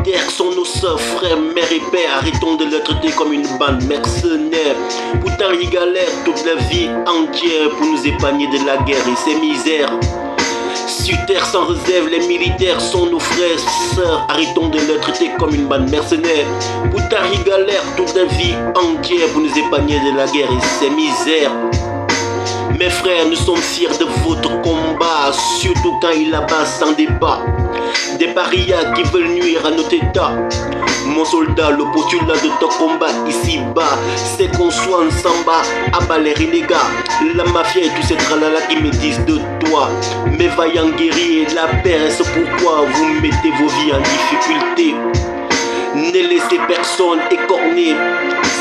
militaires sont nos sœurs, frères, mères et pères. Arrêtons de les traiter comme une bande mercenaire. Pourtant ils galèrent toute la vie entière pour nous épargner de la guerre et ses misères. Sur terre sans réserve, les militaires sont nos frères, sœurs. Arrêtons de les traiter comme une bande mercenaire. Pourtant ils galèrent toute la vie entière pour nous épargner de la guerre et ses misères. Mes frères, nous sommes fiers de votre combat, surtout quand il abat sans débat des parias qui veulent nuire à notre état. Mon soldat, le postulat de ton combat ici-bas, c'est qu'on soit ensemble à bas les renégats, la mafia et tous ces tralala qui me disent de toi. Mes vaillants guerriers, la paix, c'est pourquoi vous mettez vos vies en difficulté. Ne laissez personne écorner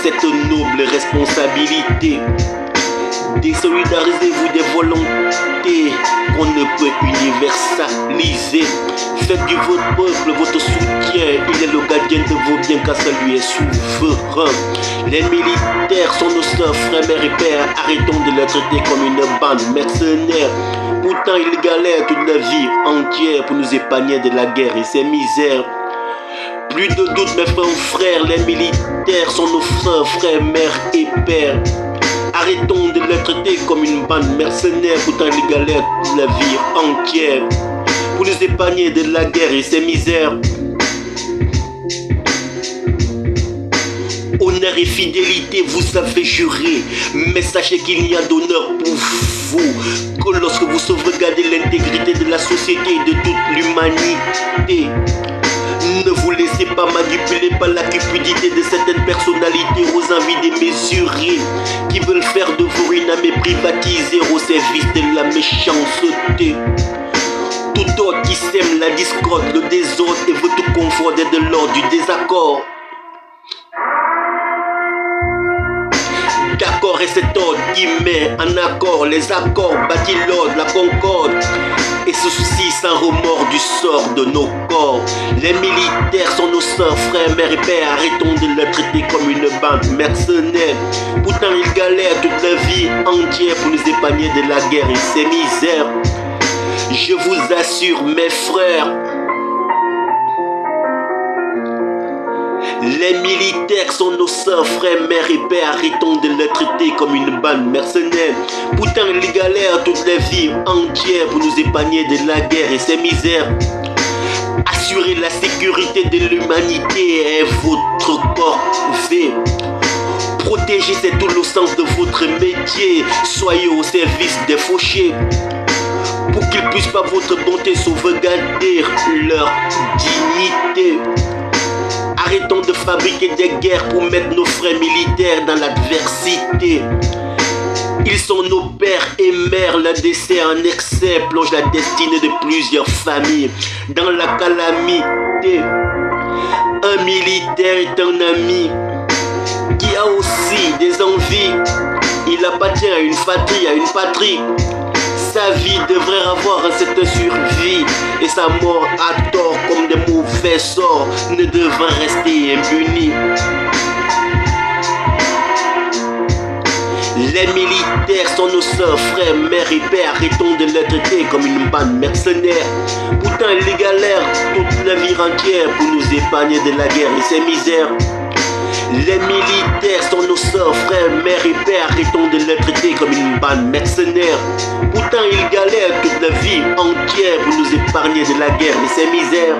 cette noble responsabilité. Désolidarisez-vous des volontés qu'on ne peut universaliser. Faites du votre peuple votre soutien. Il est le gardien de vos biens car ça lui est souverain. Les militaires sont nos sœurs, frères, mères et pères. Arrêtons de les traiter comme une bande mercenaire. Pourtant ils galèrent toute la vie entière pour nous épargner de la guerre et ses misères. Plus de doute mes frères, les militaires sont nos sœurs, frères, mères et pères. Arrêtons de les traiter comme une bande mercenaire. Pourtant ils galèrent toute la vie entière pour nous épargner de la guerre et ses misères. Honneur et fidélité vous avez juré, mais sachez qu'il n'y a d'honneur pour vous que lorsque vous sauvegardez l'intégrité de la société et de toute l'humanité. Ne vous laissez pas manipuler par la cupidité de certaines personnalités aux envies démesurées qui veulent faire de vous une armée privatisée au service de la méchanceté. Tout autre qui sème la discorde, le désordre et veut tout confondre de l'ordre du désaccord. D'accord, et cet ordre qui met en accord les accords bâtit l'ordre, la concorde et se soucie sans remords du sort de nos corps. Les militaires sont nos sœurs, frères, mères et pères. Arrêtons de les traiter comme une bande mercenaire. Pourtant ils galèrent toute la vie entière pour nous épargner de la guerre et ses misères. Je vous assure mes frères, les militaires sont nos sœurs, frères, mères et pères. Arrêtons de les traiter comme une bande mercenaire. Pourtant ils galèrent toute la vie entière pour nous épargner de la guerre et ses misères. Assurer la sécurité de l'humanité est votre corvée. Protéger, c'est tout le sens de votre métier. Soyez au service des fauchés pour qu'ils puissent par votre bonté sauvegarder leur dignité. Arrêtons de fabriquer des guerres pour mettre nos frères militaires dans l'adversité. Ils sont nos pères et mères. Le décès en excès plonge la destinée de plusieurs familles dans la calamité. Un militaire est un ami qui a aussi des envies. Il appartient à une patrie, Sa vie devrait avoir cette survie et sa mort à tort comme des mauvais sorts ne devrait rester impuni. Les militaires sont nos sœurs, frères, mères et pères. Arrêtons de les traiter comme une bande mercenaire. Pourtant ils galèrent toute la vie entière pour nous épargner de la guerre et ses misères. Les militaires sont nos sœurs, frères, mères et pères. Arrêtons de les traiter comme une bande mercenaire. Pourtant ils galèrent toute la vie entière pour nous épargner de la guerre et ses misères.